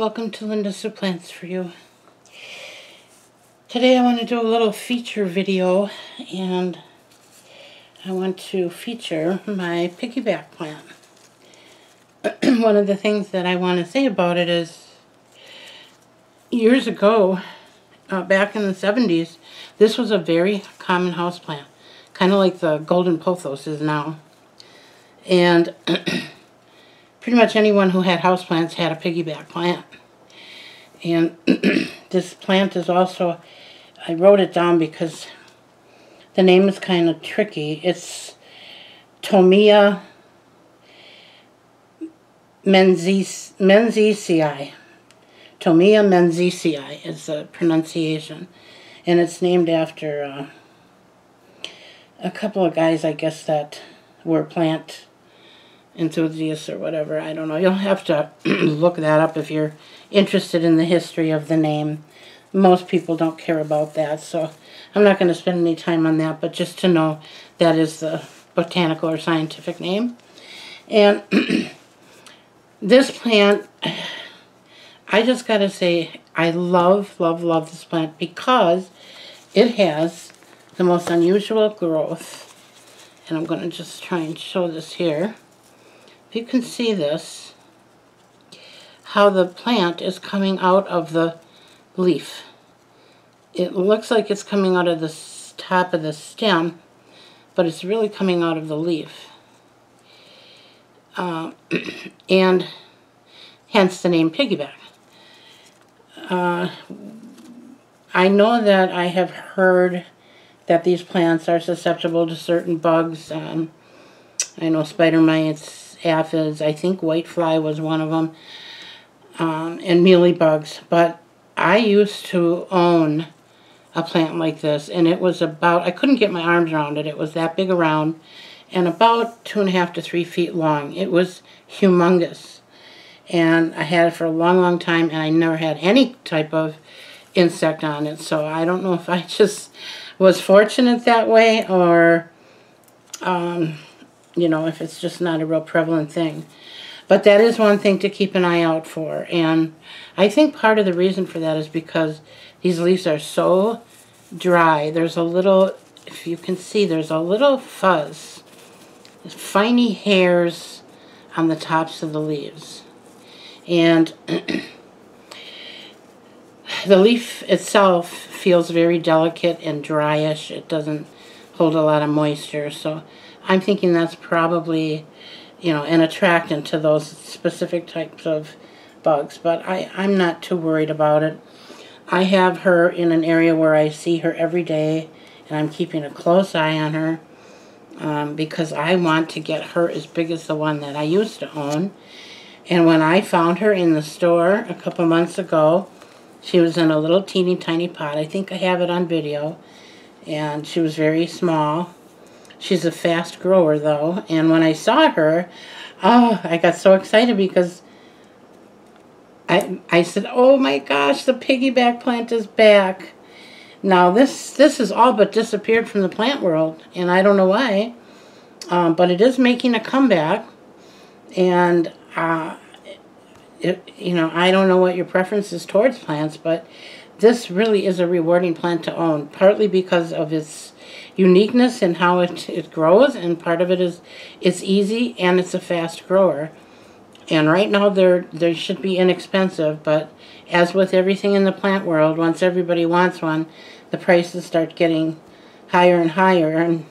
Welcome to lindasueplantsforyou. Today I want to do a little feature video, and I want to feature my piggyback plant. One of the things that I want to say about it is, years ago, back in the 70s, this was a very common houseplant, kind of like the golden pothos is now. And pretty much anyone who had houseplants had a piggyback plant. And this plant is also, I wrote it down because the name is kind of tricky. It's Tomia menzicii. Tomia menzicii is the pronunciation. And it's named after a couple of guys, I guess, that were plant enthusiasts or whatever. I don't know. You'll have to look that up if you're interested in the history of the name. Most people don't care about that, so I'm not going to spend any time on that, but just to know that is the botanical or scientific name. And this plant, I just got to say, I love, love, love this plant because it has the most unusual growth. And I'm going to just try and show this here. If you can see this, how the plant is coming out of the leaf. It looks like it's coming out of the top of the stem, but it's really coming out of the leaf. And hence the name piggyback. I know that I have heard that these plants are susceptible to certain bugs. I know spider mites, aphids, I think whitefly was one of them, and mealybugs. But I used to own a plant like this, and it was about, I couldn't get my arms around it. It was that big around and about 2.5 to 3 feet long. It was humongous. And I had it for a long, long time, and I never had any type of insect on it. So I don't know if I just was fortunate that way, or you know, if it's just not a real prevalent thing. But that is one thing to keep an eye out for. And I think part of the reason for that is because these leaves are so dry. There's a little, if you can see, there's a little fuzz. There's finey hairs on the tops of the leaves. And the leaf itself feels very delicate and dryish. It doesn't hold a lot of moisture. So I'm thinking that's probably, you know, an attractant to those specific types of bugs. But I'm not too worried about it. I have her in an area where I see her every day, and I'm keeping a close eye on her because I want to get her as big as the one that I used to own. And when I found her in the store a couple months ago, she was in a little teeny tiny pot. I think I have it on video. And she was very small. She's a fast grower, though. And when I saw her, oh, I got so excited because I said, oh my gosh, the piggyback plant is back. Now, this has all but disappeared from the plant world, and I don't know why. But it is making a comeback. And, you know, I don't know what your preference is towards plants, but this really is a rewarding plant to own, partly because of its uniqueness and how it grows, and part of it is it's easy and it's a fast grower. And right now they should be inexpensive, but as with everything in the plant world, once everybody wants one, the prices start getting higher and higher. And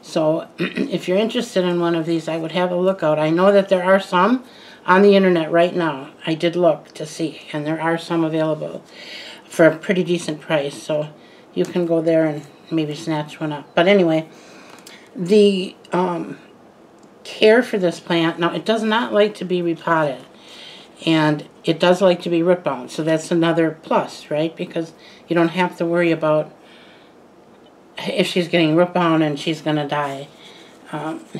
so if you're interested in one of these, I would have a look out. I know that there are some on the internet right now. I did look to see, and there are some available for a pretty decent price, so you can go there and maybe snatch one up. But anyway, the care for this plant, now it does not like to be repotted, and it does like to be root bound, so that's another plus, right? Because you don't have to worry about if she's getting root bound and she's going to die.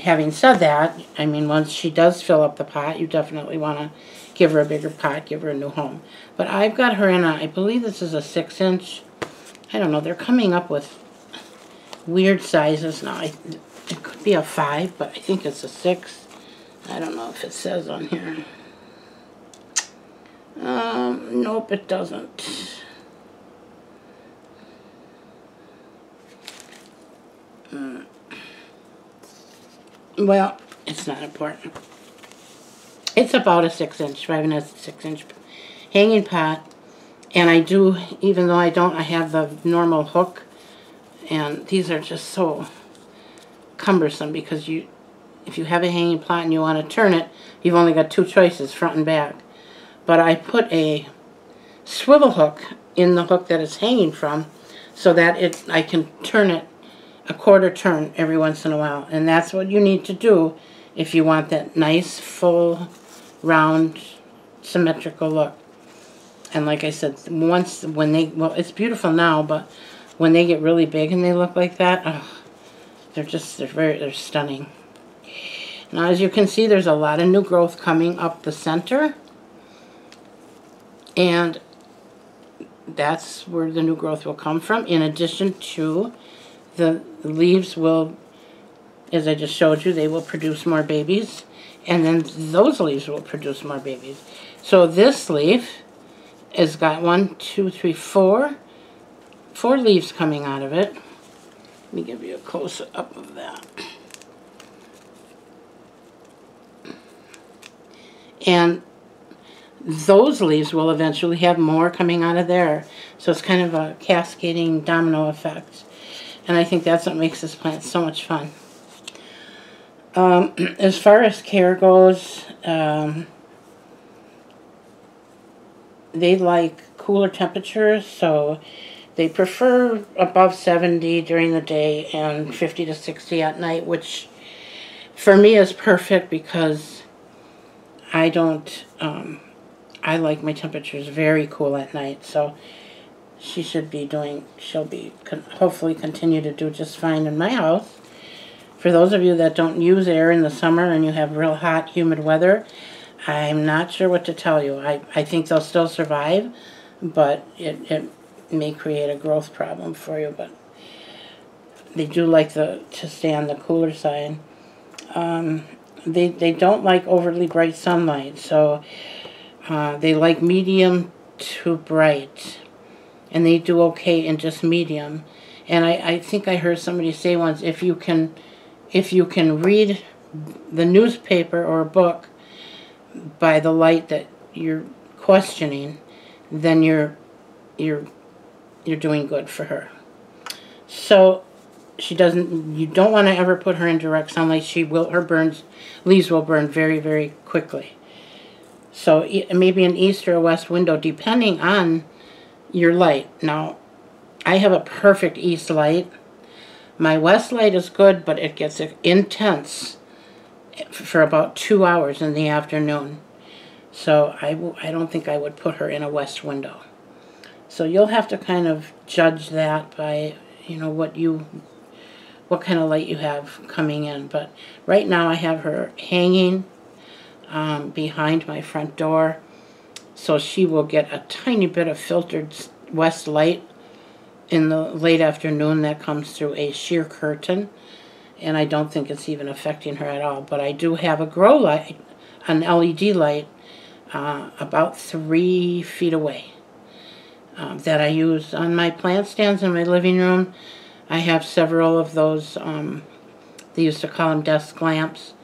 Having said that, I mean, once she does fill up the pot, you definitely want to give her a bigger pot, give her a new home. But I've got her in a, I believe this is a 6-inch. I don't know, they're coming up with weird sizes now. It could be a 5, but I think it's a 6. I don't know if it says on here. Nope, it doesn't. Well, it's not important. It's about a 6-inch, 5 and a 6-inch hanging pot. And I do, even though I don't, I have the normal hook. And these are just so cumbersome because if you have a hanging pot and you want to turn it, you've only got 2 choices, front and back. But I put a swivel hook in the hook that it's hanging from so that I can turn it a quarter turn every once in a while. And that's what you need to do if you want that nice, full, round, symmetrical look. And like I said, well, it's beautiful now, but when they get really big and they look like that, oh, they're stunning. Now, as you can see, there's a lot of new growth coming up the center. And that's where the new growth will come from. In addition to the leaves will, as I just showed you, they will produce more babies. And then those leaves will produce more babies. So this leaf has got 1, 2, 3, 4 leaves coming out of it. Let me give you a close-up of that. And those leaves will eventually have more coming out of there. So it's kind of a cascading domino effect. And I think that's what makes this plant so much fun. As far as care goes, they like cooler temperatures, so they prefer above 70 during the day and 50 to 60 at night, which for me is perfect because I don't, I like my temperatures very cool at night, so she'll hopefully continue to do just fine in my house. For those of you that don't use air in the summer and you have real hot, humid weather, I'm not sure what to tell you. I think they'll still survive, but it may create a growth problem for you, but they do like to stay on the cooler side. They don't like overly bright sunlight, so they like medium to bright, and they do okay in just medium. And I think I heard somebody say once, if you can read the newspaper or a book by the light that you're questioning, then you're doing good for her. So you don't want to ever put her in direct sunlight. Her leaves will burn very, very quickly. So maybe an east or a west window, depending on your light. Now, I have a perfect east light. My west light is good, but it gets intense for about 2 hours in the afternoon. So I don't think I would put her in a west window. So you'll have to kind of judge that by, what kind of light you have coming in. But right now I have her hanging behind my front door, so she will get a tiny bit of filtered west light in the late afternoon that comes through a sheer curtain, and I don't think it's even affecting her at all. But I do have a grow light, an LED light, about 3 feet away that I use on my plant stands in my living room. I have several of those, they used to call them desk lamps.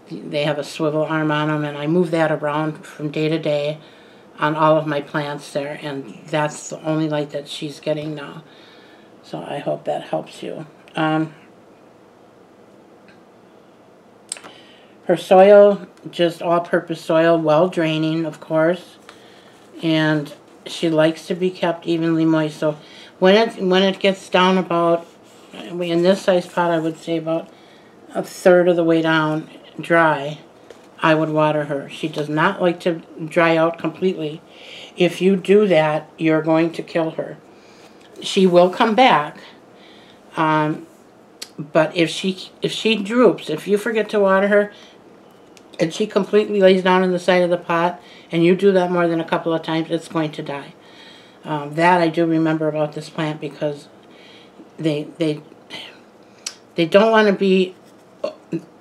They have a swivel arm on them, and I move that around from day to day on all of my plants there, and that's the only light that she's getting now. So I hope that helps you. Her soil, just all-purpose soil, well draining, of course, and she likes to be kept evenly moist. So when it gets down about, in this size pot, I would say about a third of the way down dry, I would water her. She does not like to dry out completely. If you do that, you're going to kill her. She will come back, but if she droops, if you forget to water her, and she completely lays down on the side of the pot, and you do that more than a couple of times, it's going to die. That I do remember about this plant, because they don't want to be,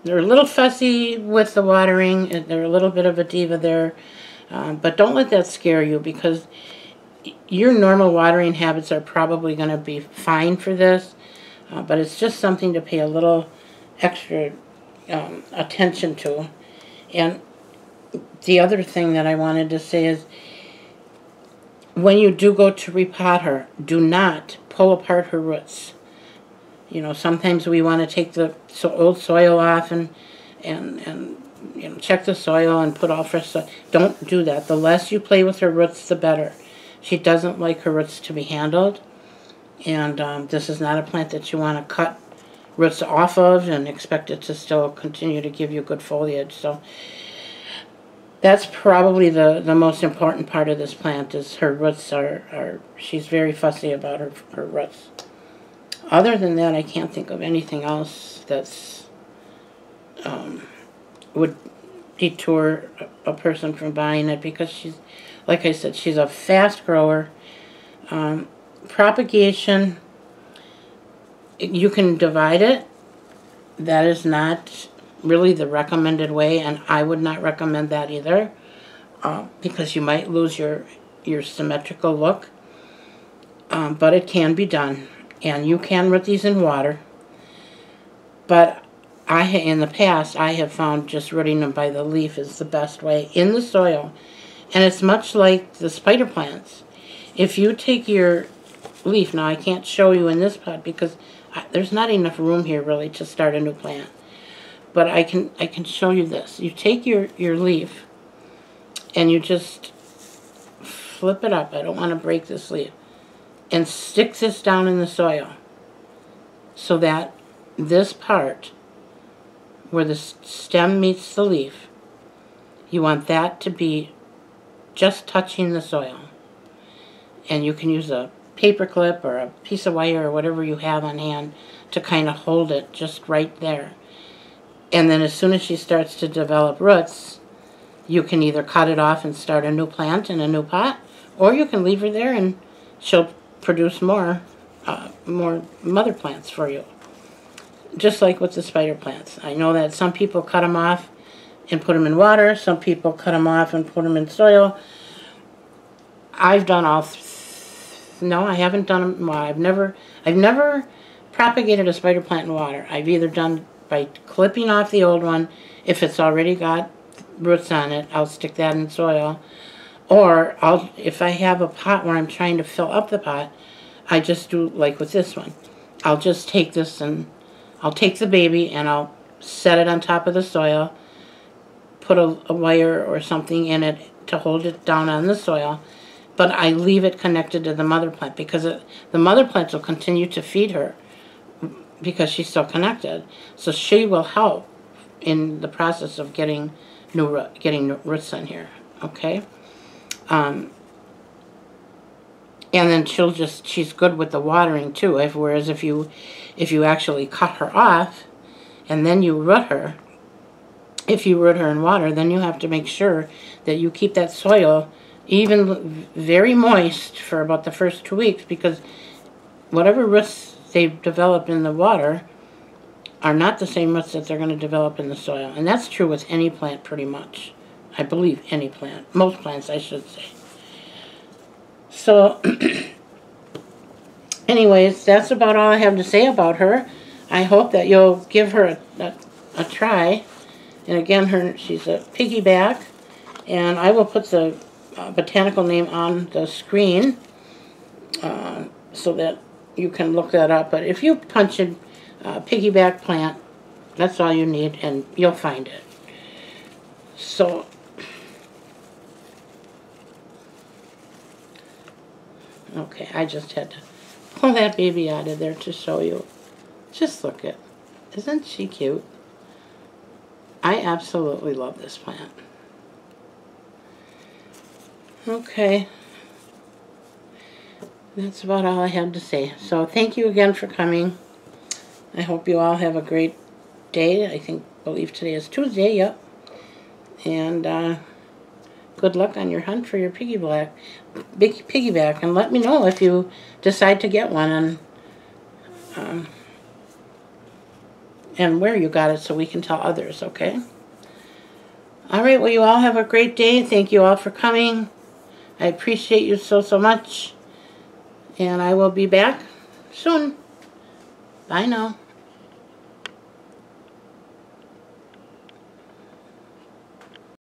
they're a little fussy with the watering, they're a little bit of a diva there, But don't let that scare you, because your normal watering habits are probably going to be fine for this. But it's just something to pay a little extra attention to. And the other thing that I wanted to say is, when you do go to repot her, do not pull apart her roots. You know, sometimes we want to take the old soil off and you know, check the soil and put all fresh soil. Don't do that. The less you play with her roots, the better. She doesn't like her roots to be handled. And this is not a plant that you want to cut roots off of and expect it to still continue to give you good foliage. So that's probably the most important part of this plant, is her roots are she's very fussy about her roots. Other than that, I can't think of anything else that's would detour a person from buying it, because she's, like I said, she's a fast grower. Propagation, you can divide it. That is not really the recommended way, and I would not recommend that either, because you might lose your symmetrical look. But it can be done, and you can root these in water. But in the past, I have found just rooting them by the leaf is the best way in the soil. And it's much like the spider plants. If you take your leaf, now I can't show you in this pot because there's not enough room here really to start a new plant. But I can show you this. You take your leaf and you just flip it up. I don't want to break this leaf. And stick this down in the soil, so that this part where the stem meets the leaf, you want that to be just touching the soil. And you can use a paper clip or a piece of wire or whatever you have on hand to kind of hold it just right there. And then as soon as she starts to develop roots, you can either cut it off and start a new plant in a new pot, or you can leave her there and she'll produce more mother plants for you. Just like with the spider plants. I know that some people cut them off and put them in water. Some people cut them off and put them in soil. I've done all. No, I haven't done them. Well, I've never propagated a spider plant in water. I've either done by clipping off the old one. If it's already got roots on it, I'll stick that in soil. Or if I have a pot where I'm trying to fill up the pot, I just do like with this one. I'll just take this and I'll take the baby and I'll set it on top of the soil, put a wire or something in it to hold it down on the soil, but I leave it connected to the mother plant, because the mother plants will continue to feed her because she's still connected. So she will help in the process of getting roots on here, okay? And then she's good with the watering too. Whereas if you actually cut her off and then you root her, if you root her in water, then you have to make sure that you keep that soil even very moist for about the first 2 weeks, because whatever roots they've developed in the water are not the same roots that they're going to develop in the soil. And that's true with any plant pretty much. I believe any plant. Most plants, I should say. So, anyways, that's about all I have to say about her. I hope that you'll give her a try. And again, she's a Piggyback. And I will put the botanical name on the screen so that you can look that up. But if you punch in Piggyback plant, that's all you need, and you'll find it. So, okay, I just had to pull that baby out of there to show you. Just look at, isn't she cute? I absolutely love this plant. Okay. That's about all I have to say. So thank you again for coming. I hope you all have a great day. I believe today is Tuesday, yep. And good luck on your hunt for your Piggyback. And let me know if you decide to get one and where you got it so we can tell others, okay? All right, well, you all have a great day. Thank you all for coming. I appreciate you so, so much. And I will be back soon. Bye now.